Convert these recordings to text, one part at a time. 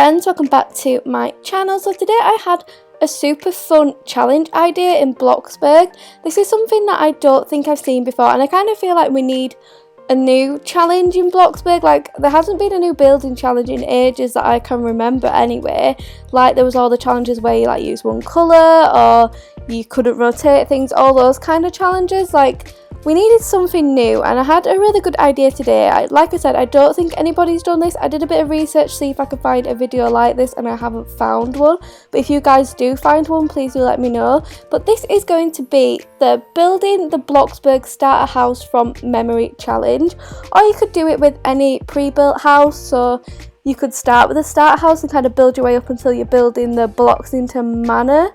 friends, welcome back to my channel. So today I had a super fun challenge idea in Bloxburg. This is something that I don't think I've seen before, and I kind of feel like we need a new challenge in Bloxburg. Like, there hasn't been a new building challenge in ages that I can remember anyway. Like, there was all the challenges where you like use one colour or you couldn't rotate things, all those kind of challenges. Like, we needed something new, and I had a really good idea today. Like I said, I don't think anybody's done this. I did a bit of research, see if I could find a video like this, and I haven't found one. But if you guys do find one, please do let me know. But this is going to be the building the Bloxburg starter house from memory challenge. Or you could do it with any pre-built house. So you could start with a starter house and kind of build your way up until you're building the Bloxington Manor.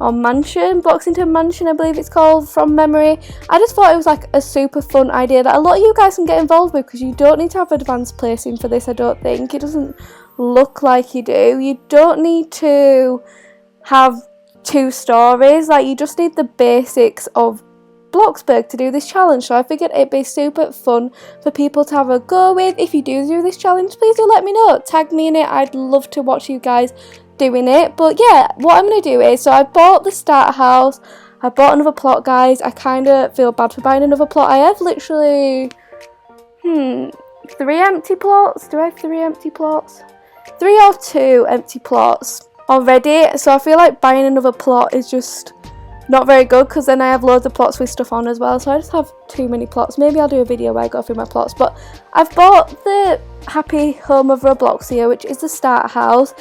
Or mansion, Bloxington Mansion I believe it's called from memory. I just thought it was like a super fun idea that a lot of you guys can get involved with, because you don't need to have advanced placing for this. I don't think it doesn't look like you do. You don't need to have 2 stories, like you just need the basics of Bloxburg to do this challenge. So I figured it'd be super fun for people to have a go with. If you do this challenge, please do let me know, tag me in it. I'd love to watch you guys doing it. But yeah, what I'm going to do is, so I bought the starter house, I bought another plot, guys. I kind of feel bad for buying another plot. I have literally 3 empty plots. Do I have 3 empty plots? 3 or 2 empty plots already, so I feel like buying another plot is just not very good, because then I have loads of plots with stuff on as well, so I just have too many plots. Maybe I'll do a video where I go through my plots. But I've bought the Happy Home of Roblox here, which is the starter house.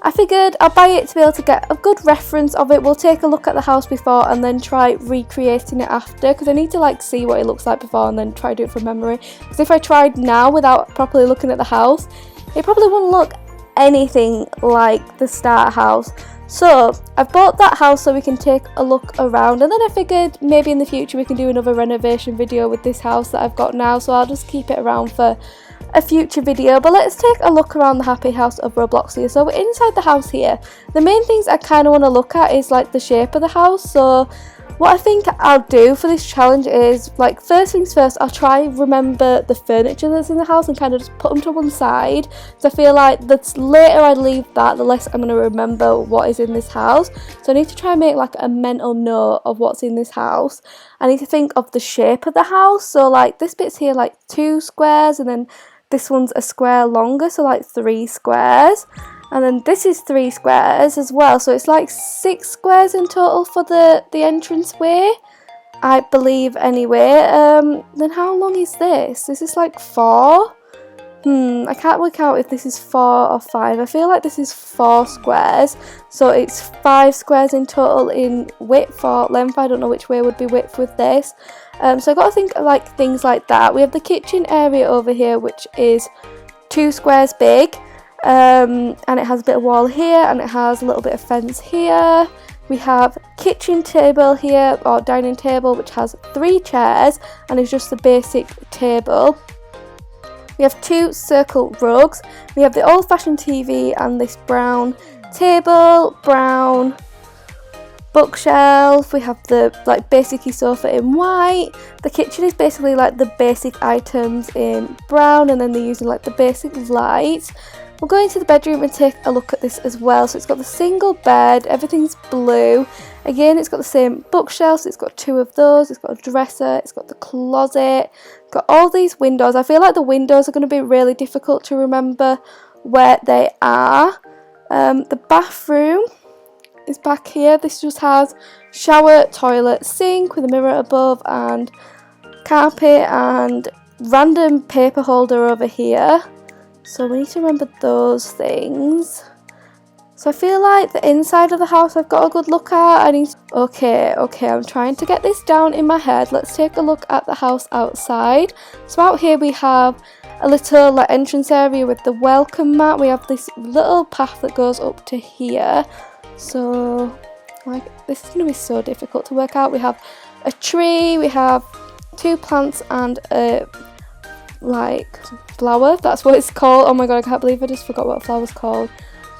I figured I'll buy it to be able to get a good reference of it. We'll take a look at the house before and then try recreating it after, because I need to like see what it looks like before and then try do it from memory. Because if I tried now without properly looking at the house, it probably wouldn't look anything like the starter house. So I've bought that house so we can take a look around, and then I figured maybe in the future we can do another renovation video with this house that I've got now, so I'll just keep it around for a future video. But let's take a look around the Happy House of Roblox here. So we're inside the house here. The main things I kind of want to look at is like the shape of the house. So what I think I'll do for this challenge is, like, first things first, I'll try remember the furniture that's in the house and kind of just put them to one side. So I feel like the later I leave that, the less I'm going to remember what is in this house. So I need to try and make like a mental note of what's in this house. I need to think of the shape of the house. So like this bit's here like 2 squares, and then this one's a square longer, so like 3 squares. And then this is 3 squares as well, so it's like 6 squares in total for the entrance way, I believe anyway. Then how long is this? This is like 4. I can't work out if this is 4 or 5. I feel like this is 4 squares, so it's 5 squares in total in width or length. I don't know which way would be width with this. So I've got to think of like things like that. We have the kitchen area over here, which is 2 squares big. And it has a bit of wall here, and it has a little bit of fence here. We have kitchen table here, or dining table, which has 3 chairs and is just the basic table. We have 2 circle rugs. We have the old-fashioned TV and this brown table, brown bookshelf. We have the like basic-y sofa in white. The kitchen is basically like the basic items in brown, and then they're using like the basic lights. We'll go into the bedroom and take a look at this as well. So it's got the single bed, everything's blue. Again, it's got the same bookshelves, it's got 2 of those, it's got a dresser, it's got the closet, it's got all these windows. I feel like the windows are going to be really difficult to remember where they are. The bathroom is back here. This just has shower, toilet, sink with a mirror above, and carpet and random paper holder over here. So we need to remember those things. So I feel like the inside of the house I've got a good look at. Okay, I'm trying to get this down in my head. Let's take a look at the house outside. So out here we have a little like entrance area with the welcome mat. We have this little path that goes up to here. So like this is going to be so difficult to work out. We have a tree, we have 2 plants and a like flower, that's what it's called. Oh my god, I can't believe I just forgot what flower's called.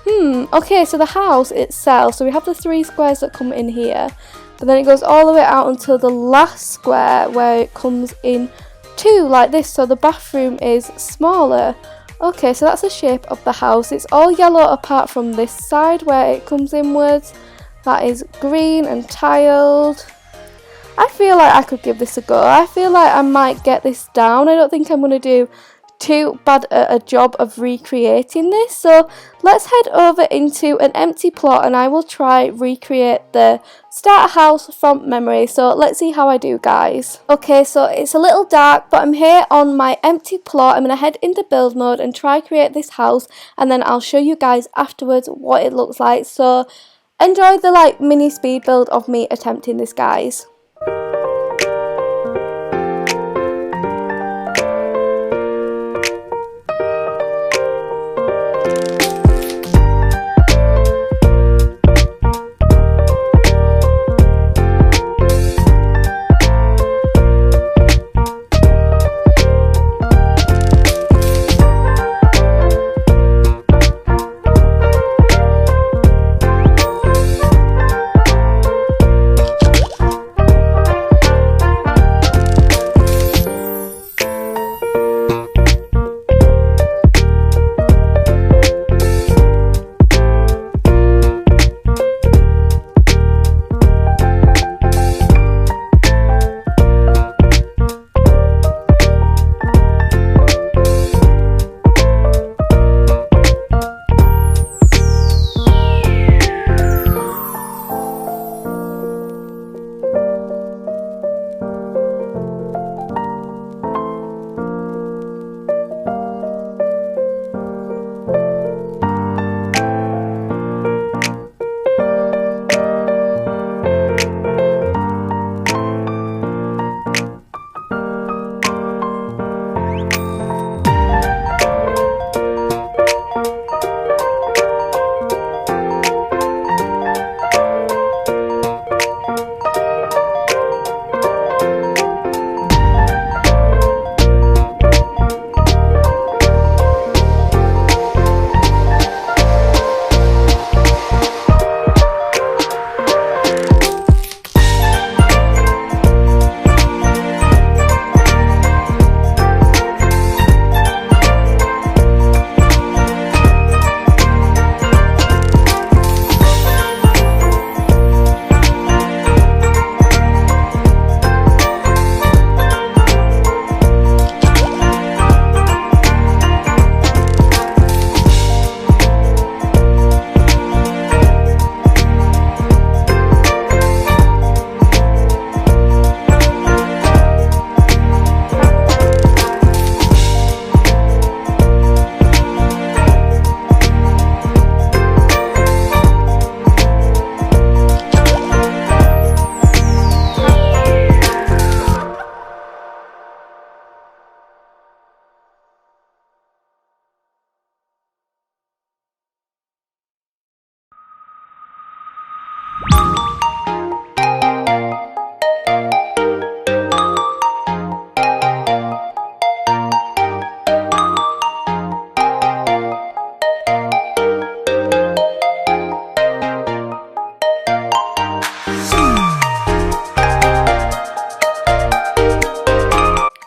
Okay, so the house itself, so we have the 3 squares that come in here, but then it goes all the way out until the last square where it comes in 2 like this. So the bathroom is smaller Okay, so that's the shape of the house. It's all yellow apart from this side where it comes inwards. That is green and tiled. I feel like I could give this a go. I feel like I might get this down. I don't think I'm going to do too bad a job of recreating this. So let's head over into an empty plot and I will try recreate the starter house from memory. So let's see how I do, guys. Okay, so it's a little dark, but I'm here on my empty plot. I'm going to head into build mode and try create this house, and then I'll show you guys afterwards what it looks like. So enjoy the mini speed build of me attempting this, guys.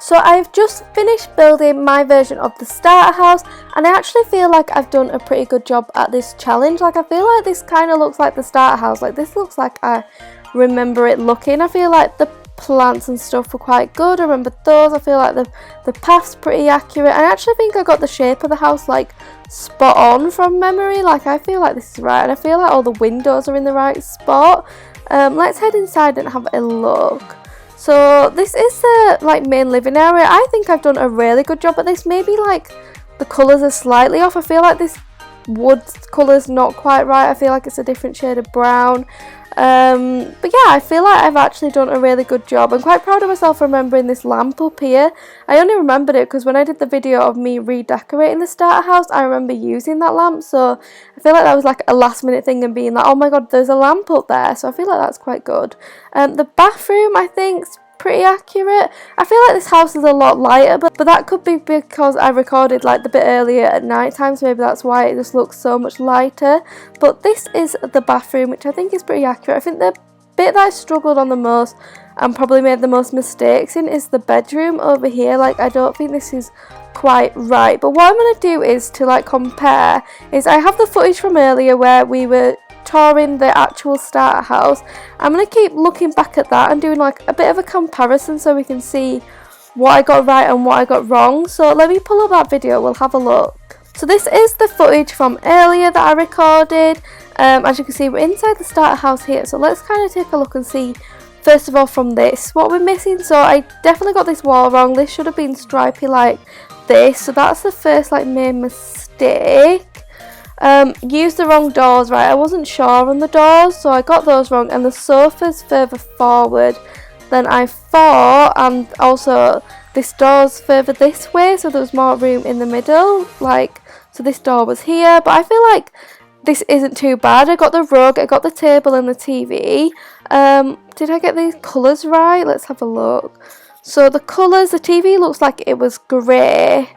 So I've just finished building my version of the starter house, and I actually feel like I've done a pretty good job at this challenge. I feel like this kind of looks like the starter house. This looks like I remember it looking. I feel like the plants and stuff were quite good. I remember those. I feel like the path's pretty accurate. I actually think I got the shape of the house spot on from memory. I feel like this is right, and I feel like all the windows are in the right spot. Let's head inside and have a look. So this is the main living area. I think I've done a really good job at this. Maybe the colours are slightly off. I feel like this wood colour's not quite right. I feel like it's a different shade of brown. But yeah, I feel like I've actually done a really good job. I'm quite proud of myself for remembering this lamp up here. I only remembered it because when I did the video of me redecorating the starter house, I remember using that lamp. So I feel like that was a last minute thing and being oh my god, there's a lamp up there. So I feel like that's quite good. The bathroom, I think, is pretty accurate. I feel like this house is a lot lighter, but that could be because I recorded the bit earlier at night time, so maybe that's why it just looks so much lighter. But this is the bathroom, which I think is pretty accurate. I think the bit that I struggled on the most and probably made the most mistakes in is the bedroom over here. I don't think this is quite right. But what I'm going to do is to like compare is I have the footage from earlier where we were touring the actual starter house. I'm going to keep looking back at that and doing like a bit of a comparison so we can see what I got right and what I got wrong. So let me pull up that video, we'll have a look. So this is the footage from earlier that I recorded. As you can see, we're inside the starter house here, so let's kind of take a look and see first of all from this what we're missing. So I definitely got this wall wrong. This should have been stripy like this, so that's the first like main mistake. Used the wrong doors, right? I wasn't sure on the doors, so I got those wrong, and the sofa's further forward than I thought, and also this door's further this way, so there's more room in the middle, like, so this door was here. But I feel like this isn't too bad. I got the rug, I got the table and the TV. Did I get these colours right? Let's have a look. So the colours, the TV looks like it was grey.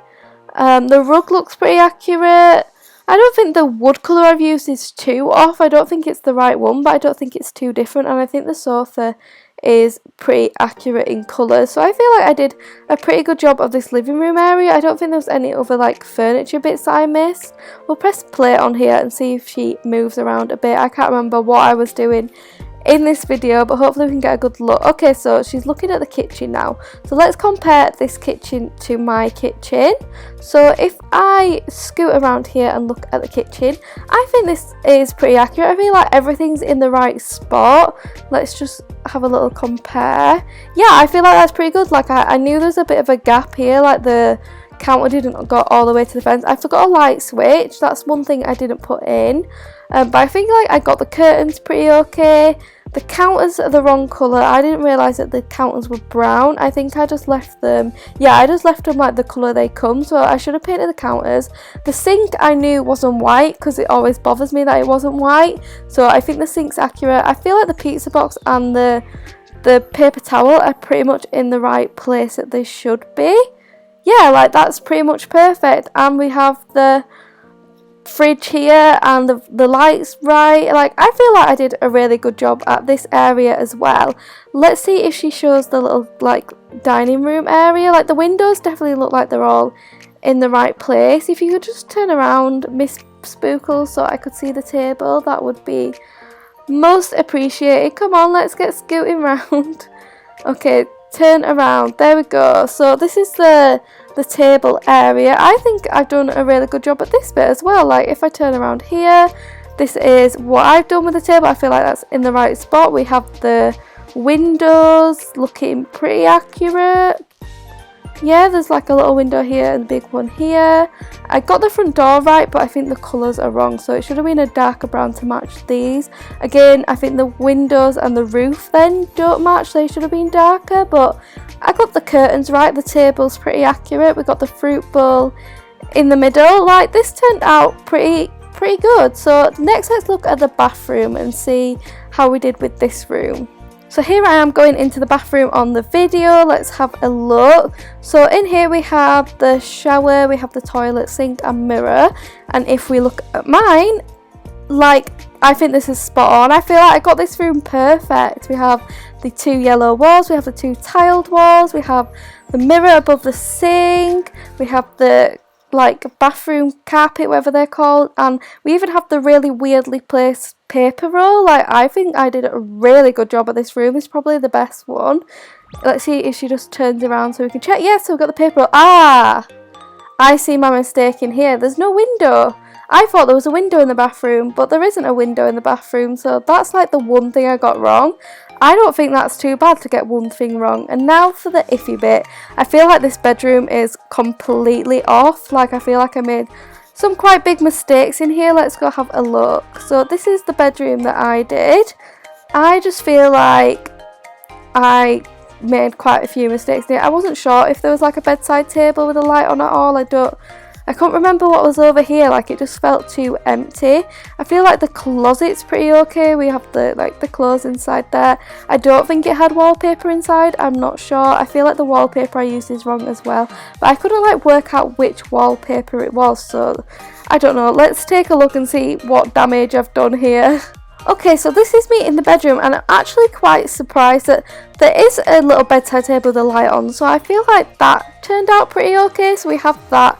The rug looks pretty accurate. I don't think the wood colour I've used is too off. I don't think it's the right one, but I don't think it's too different. And I think the sofa is pretty accurate in colours. So I feel like I did a pretty good job of this living room area. I don't think there was any other like furniture bits that I missed. We'll press play on here and see if she moves around a bit. I can't remember what I was doing in this video, but hopefully we can get a good look. Okay, so she's looking at the kitchen now. So let's compare this kitchen to my kitchen. So if I scoot around here and look at the kitchen, I think this is pretty accurate. I feel like everything's in the right spot. Let's just have a little compare. Yeah, I feel like that's pretty good. Like I knew there's a bit of a gap here, like the counter didn't go all the way to the fence. I forgot a light switch. That's one thing I didn't put in. But I think like I got the curtains pretty okay. The counters are the wrong colour. I didn't realise that the counters were brown. I think I just left them, yeah, I just left them like the colour they come, so I should have painted the counters. The sink I knew wasn't white because it always bothers me that it wasn't white, so I think the sink's accurate. I feel like the pizza box and the paper towel are pretty much in the right place that they should be. Yeah, like that's pretty much perfect. And we have the fridge here and the lights right. Like I feel like I did a really good job at this area as well. Let's see if she shows the little like dining room area. Like the windows definitely look like they're all in the right place. If you could just turn around, Miss Spookles, so I could see the table, that would be most appreciated. Come on, let's get scooting round. Okay, turn around, there we go. So this is the table area. I think I've done a really good job at this bit as well. Like if I turn around here, this is what I've done with the table. I feel like that's in the right spot. We have the windows looking pretty accurate. Yeah, there's like a little window here and a big one here. I got the front door right, but I think the colours are wrong, so it should have been a darker brown to match these. Again, I think the windows and the roof then don't match, they should have been darker, but I got the curtains right. The table's pretty accurate. We got the fruit bowl in the middle. Like this turned out pretty good. So next let's look at the bathroom and see how we did with this room. So here I am going into the bathroom on the video. Let's have a look. So in here we have the shower, we have the toilet, sink and mirror. And if we look at mine, like I think this is spot on. I feel like I got this room perfect. We have the 2 yellow walls, we have the 2 tiled walls, we have the mirror above the sink, we have the like bathroom carpet, whatever they're called, and we even have the really weirdly placed paper roll. Like I think I did a really good job at this room. It's probably the best one. Let's see if she just turns around so we can check. Yes, so we've got the paper roll. Ah, I see my mistake in here. There's no window. I thought there was a window in the bathroom, but there isn't a window in the bathroom, so that's like the one thing I got wrong. I don't think that's too bad to get one thing wrong. And now for the iffy bit. I feel like this bedroom is completely off. Like I feel like I made some quite big mistakes in here. Let's go have a look. So this is the bedroom that I did. I just feel like I made quite a few mistakes there. I wasn't sure if there was like a bedside table with a light on at all. I can't remember what was over here. Like it just felt too empty. I feel like the closet's pretty okay. We have the clothes inside there. I don't think it had wallpaper inside. I'm not sure. I feel like the wallpaper I used is wrong as well. But I couldn't like work out which wallpaper it was. So I don't know. Let's take a look and see what damage I've done here. Okay, so this is me in the bedroom, and I'm actually quite surprised that there is a little bedside table with a light on, so I feel like that turned out pretty okay. So we have that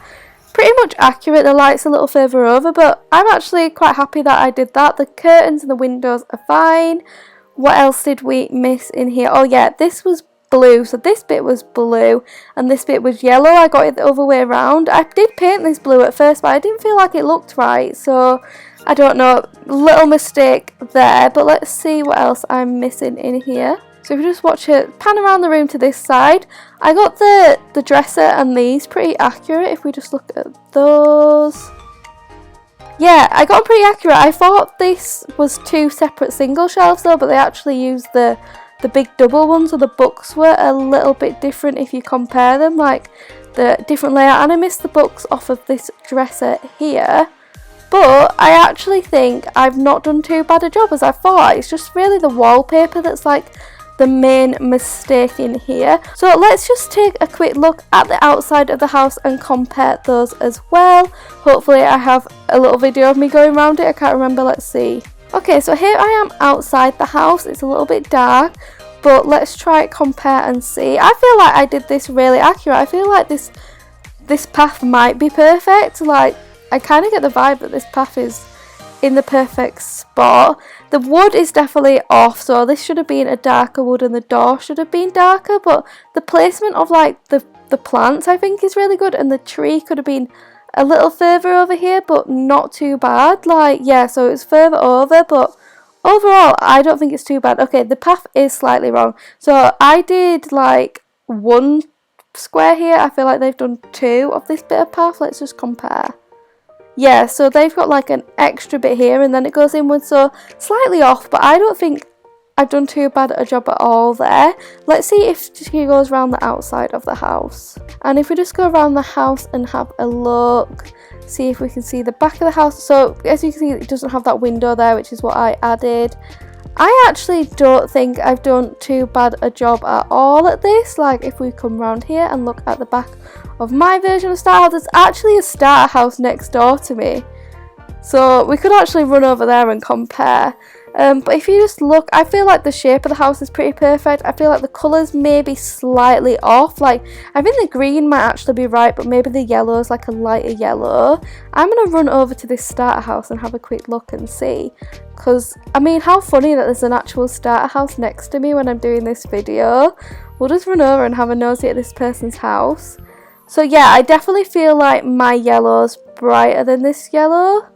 pretty much accurate. The light's a little further over, but I'm actually quite happy that I did that. The curtains and the windows are fine. What else did we miss in here? Oh yeah, this was blue, so this bit was blue and this bit was yellow. I got it the other way around. I did paint this blue at first, but I didn't feel like it looked right, so I don't know, little mistake there. But let's see what else I'm missing in here. So if you just watch it pan around the room to this side, I got the dresser and these pretty accurate. If we just look at those, yeah, I got them pretty accurate. I thought this was 2 separate single shelves though, but they actually used the big double ones, so the books were a little bit different if you compare them, like the different layout. And I missed the books off of this dresser here, but I actually think I've not done too bad a job as I thought. It's just really the wallpaper that's like the main mistake in here. So let's just take a quick look at the outside of the house and compare those as well. Hopefully I have a little video of me going around it. I can't remember. Let's see. Okay, so here I am outside the house. It's a little bit dark, but let's try it, compare and see. I feel like I did this really accurate. I feel like this path might be perfect. Like, I kind of get the vibe that this path is in the perfect spot. The wood is definitely off, so this should have been a darker wood and the door should have been darker, but the placement of like the plants I think is really good, and the tree could have been a little further over here, but not too bad. Like, yeah, so it's further over, but overall I don't think it's too bad. Okay, the path is slightly wrong, so I did like 1 square here. I feel like they've done 2 of this bit of path. Let's just compare. Yeah, so they've got like an extra bit here and then it goes inward, so slightly off, but I don't think I've done too bad a job at all there. Let's see if she goes around the outside of the house. And if we just go around the house and have a look, see if we can see the back of the house. So as you can see, it doesn't have that window there, which is what I added. I actually don't think I've done too bad a job at all at this. Like, if we come around here and look at the back of my version of starter house, there's actually a starter house next door to me, so we could actually run over there and compare. But if you just look, I feel like the shape of the house is pretty perfect. I feel like the colours may be slightly off. Like, I think the green might actually be right, but maybe the yellow is like a lighter yellow. I'm going to run over to this starter house and have a quick look and see. Because, I mean, how funny that there's an actual starter house next to me when I'm doing this video. We'll just run over and have a nosy at this person's house. So yeah, I definitely feel like my yellow's brighter than this yellow.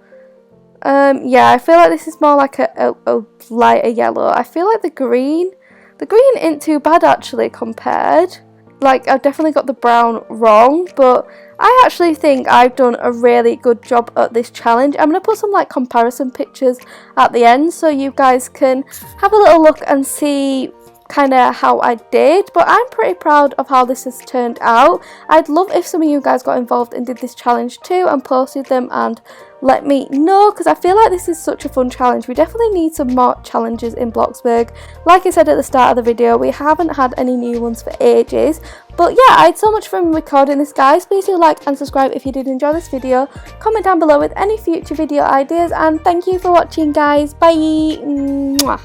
Yeah, I feel like this is more like a lighter yellow. I feel like the green isn't too bad actually compared. Like, I've definitely got the brown wrong, but I actually think I've done a really good job at this challenge. I'm going to put some like comparison pictures at the end so you guys can have a little look and see kind of how I did, but I'm pretty proud of how this has turned out. I'd love if some of you guys got involved and did this challenge too and posted them and let me know, because I feel like this is such a fun challenge. We definitely need some more challenges in Bloxburg. Like I said at the start of the video, we haven't had any new ones for ages, but yeah, I had so much fun recording this, guys. Please do like and subscribe if you did enjoy this video. Comment down below with any future video ideas, and thank you for watching, guys. Bye. Mwah.